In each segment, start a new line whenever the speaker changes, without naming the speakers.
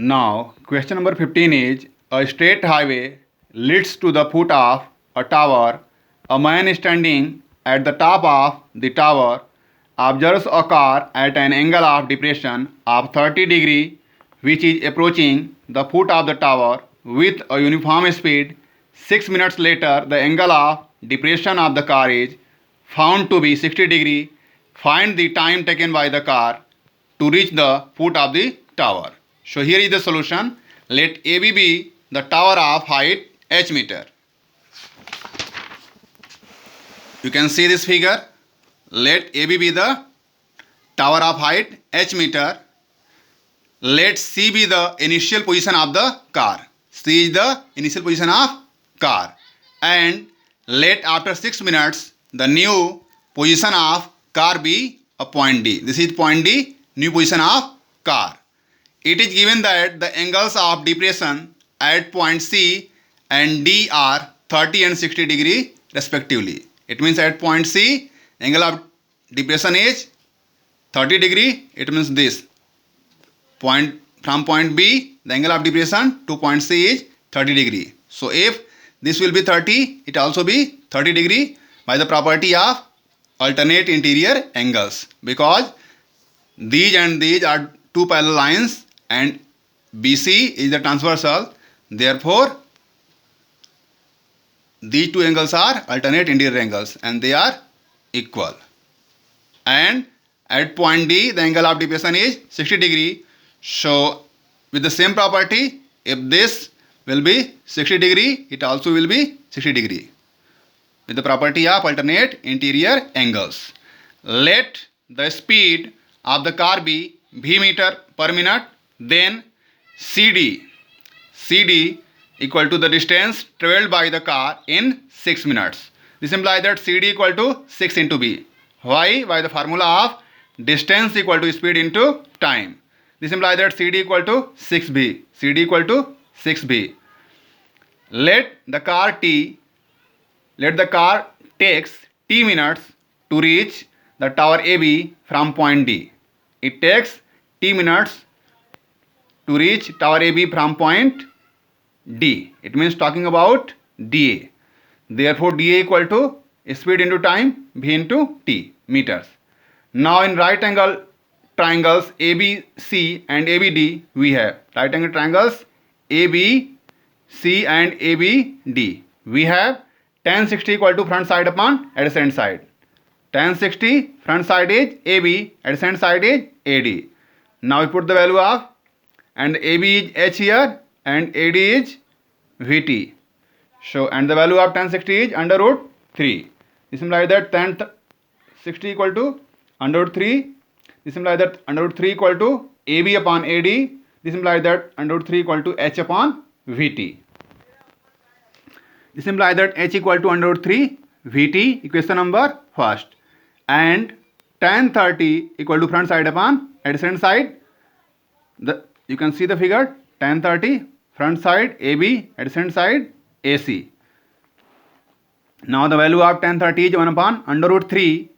Now, question number 15 is a straight highway leads to the foot of a tower. A man standing at the top of the tower observes a car at an angle of depression of 30 degree which is approaching the foot of the tower with a uniform speed. 6 minutes later, the angle of depression of the car is found to be 60 degree. Find the time taken by the car to reach the foot of the tower. So here is the solution. Let AB be the tower of height h meter. You can see this figure. Let AB be the tower of height h meter. Let C be the initial position of the car. C is the initial position of car. And let after 6 minutes the new position of car be a point D. This is point D, new position of car. It is given that the angles of depression at point C and D are 30 and 60 degree respectively. It means at point C, angle of depression is 30 degree. It means this. From point B, the angle of depression to point C is 30 degree. So if this will be 30, it also be 30 degree by the property of alternate interior angles, because these and these are two parallel lines and BC is the transversal. Therefore, these two angles are alternate interior angles and they are equal. And at point D, the angle of depression is 60 degree. So with the same property, if this will be 60 degree, it also will be 60 degree with the property of alternate interior angles. Let the speed of the car be V meter per minute. Then CD equal to the distance travelled by the car in 6 minutes. This implies that CD equal to 6 into B. Why? By the formula of distance equal to speed into time. This implies that CD equal to 6B. CD equal to 6B. Let the car takes T minutes to reach the tower AB from point D. It takes T minutes to reach tower AB from point D. It means talking about DA. Therefore, DA equal to speed into time, V into T, meters. Now in right angle triangles ABC and ABD, we have right angle triangles ABC and ABD. We have tan 60 equal to front side upon adjacent side. Tan 60 front side is AB, adjacent side is AD. Now we put the value of, and AB is H here and AD is VT. So and the value of tan 60 is under root 3. This implies that tan 60 equal to under root 3. This implies that under root 3 equal to AB upon AD. This implies that under root 3 equal to H upon VT. This implies that H equal to under root 3 VT, equation number first. And tan 30 equal to front side upon adjacent side. You can see the figure, tan 30 front side AB, adjacent side AC. Now the value of tan 30 is 1 upon under root 3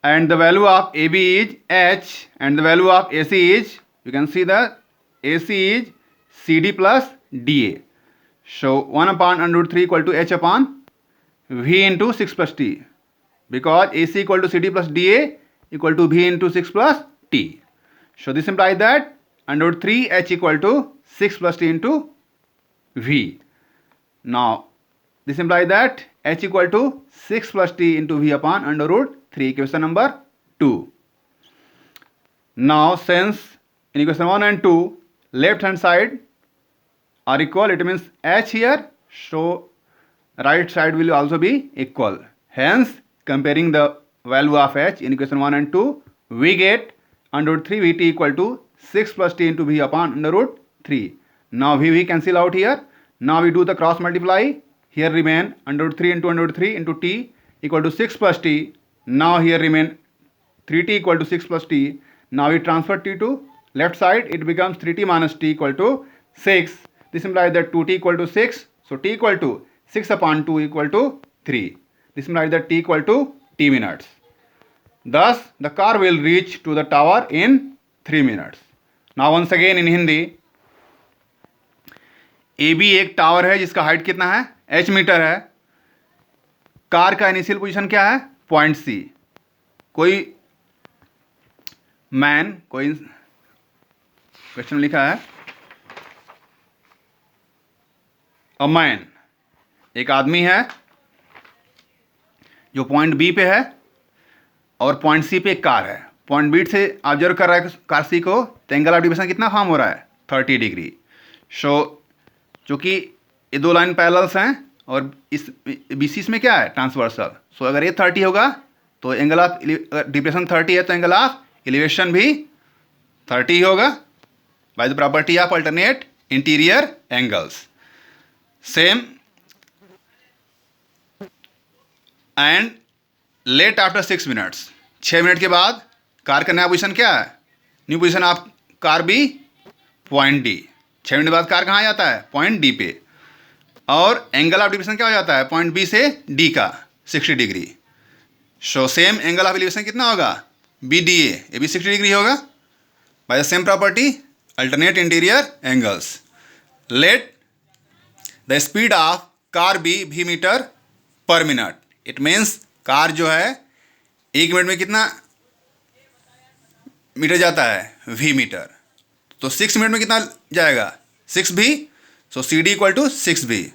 and the value of AB is H and the value of AC is, you can see the AC is CD plus DA. So 1 upon under root 3 equal to H upon V into 6 plus T, because AC equal to CD plus DA equal to V into 6 plus T. So this implies that under root 3 H equal to 6 plus T into V. Now this implies that H equal to 6 plus T into V upon under root 3, equation number 2. Now since in equation 1 and 2 left hand side are equal, it means H here, so right side will also be equal. Hence comparing the value of H in equation 1 and 2, we get under root 3 Vt equal to 6 plus T into V upon under root 3. Now V cancel out here. Now we do the cross multiply. Here remain under root 3 into T equal to 6 plus T. Now here remain 3T equal to 6 plus T. Now we transfer T to left side. It becomes 3T minus T equal to 6. This implies that 2T equal to 6. So T equal to 6 upon 2 equal to 3. This implies that T equal to T minutes. Thus, the car will reach to the tower in 3 minutes. Now once again in Hindi, A B एक tower है जिसका height कितना है, h metre है। Car का initial position क्या है, point सी। कोई क्वेश्चन लिखा है, अ मैन, एक आदमी है जो पॉइंट बी पे है और पॉइंट सी पे एक कार है। पॉइंट बी से ऑब्जर्व कर रहा है कार सी को, तो एंगल ऑफ डिविएशन कितना फॉर्म हो रहा है, 30 डिग्री। चूँकि ये दो लाइन पैरेलल्स हैं और इस बीसी में क्या है, ट्रांसवर्सल। सो अगर ये 30 होगा तो एंगल ऑफ डिप्रेशन 30 है, तो एंगल ऑफ एलिवेशन भी 30 होगा, by the property of alternate interior angles. Same and let after 6 minutes, 6 minute के बाद कार का नया पोजिशन क्या है, new position of car B, point D. 6 minute बाद कार कहाँ जाता है, पॉइंट डी पे, और एंगल ऑफ डिविएशन क्या हो जाता है, पॉइंट बी से डी का 60 degree. So same angle of elevation कितना होगा, बी डी ए, ये भी 60 डिग्री होगा, by the same property alternate interior angles. Let the speed of car be v metre per minute. It means car जो है 1 minute में कितना metre जाता है, वी मीटर। तो 6 मिनट में कितना जाएगा, 6 v. So C D equal to 6 v.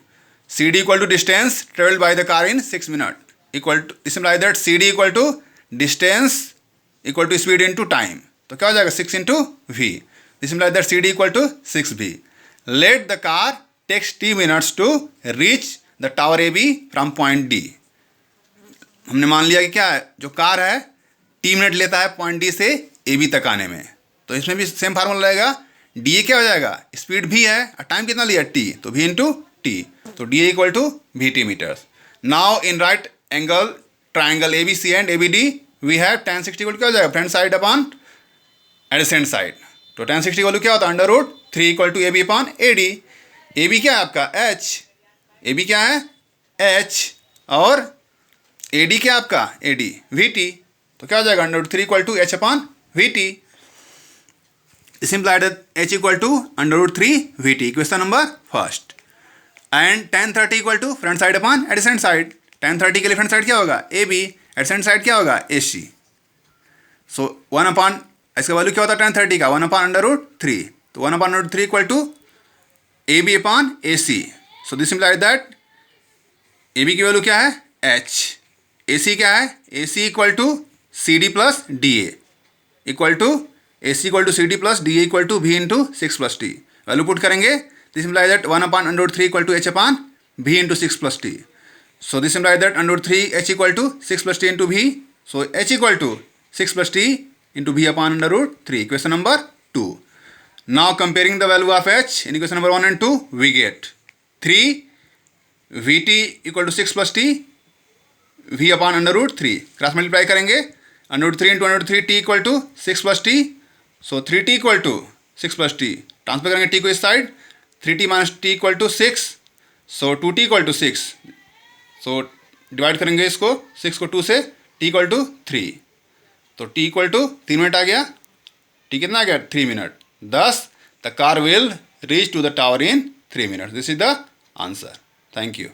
C D equal to distance travelled by the car in 6 minute equal to, this imply that C D equal to distance equal to speed into time. तो क्या हो जाएगा, 6 into v. This imply that C D equal to 6 v. Let the car takes T minutes to reach the tower A B from point D. हमने मान लिया कि क्या है, जो कार है T मिनट लेता है पॉइंट डी से ए बी तक आने में। तो इसमें भी सेम फार्मूला रहेगा, डी ए क्या हो जाएगा, स्पीड भी है और टाइम कितना लिया, टी, तो वी इंटू टी। तो D A equal to v T metres. Now in right angle triangle A B C and A B D we have tan 60 equal क्या हो जाएगा, front side upon adjacent side. तो tan 60 equal क्या होता है, √3 equal to A B upon A D. A B क्या है आपका, h, ए बी क्या है, h, और ए डी क्या है आपका, ए डी, वी टी। तो क्या हो जाएगा, √3 equal to h upon v T. This implied that h equal to √3 v T, question number first. And tan 30 equal to front side upon adjacent side. tan 30 के लिए front side क्या होगा, A B, adjacent side क्या होगा, ए C. सो 1 upon, इसका value क्या होता है tan 30 का, 1 अपॉन √3। तो 1 upon √3 equal to A B upon A C. So this implies that A B की वैल्यू क्या है, h, ए सी क्या है, A C equal to C D plus D A equal to A C equal to C D plus D A equal to V into 6 plus T. Value put करेंगे, this implies that 1 upon √3 equal to h upon V into 6 plus T. So this implies that √3 h equal to 6 plus T into v. So h equal to 6 plus T into v upon √3, question number 2। Now comparing the value of h in equation number 1 and 2, we get 3 vt equal to 6 plus t v upon √3. Cross multiply करेंगे, √3 into √3 t equal to 6 plus t. So 3t equal to 6 plus t. Transfer करेंगे t को इस side, 3t minus t equal to 6. So 2t equal to 6. So divide करेंगे इसको 6 को 2 से, t equal to 3. तो t equal to 3 minute आ गया, t कितना आ गया, 3 minute. Thus, the car will reach to the tower in 3 minutes. This is the answer. Thank you.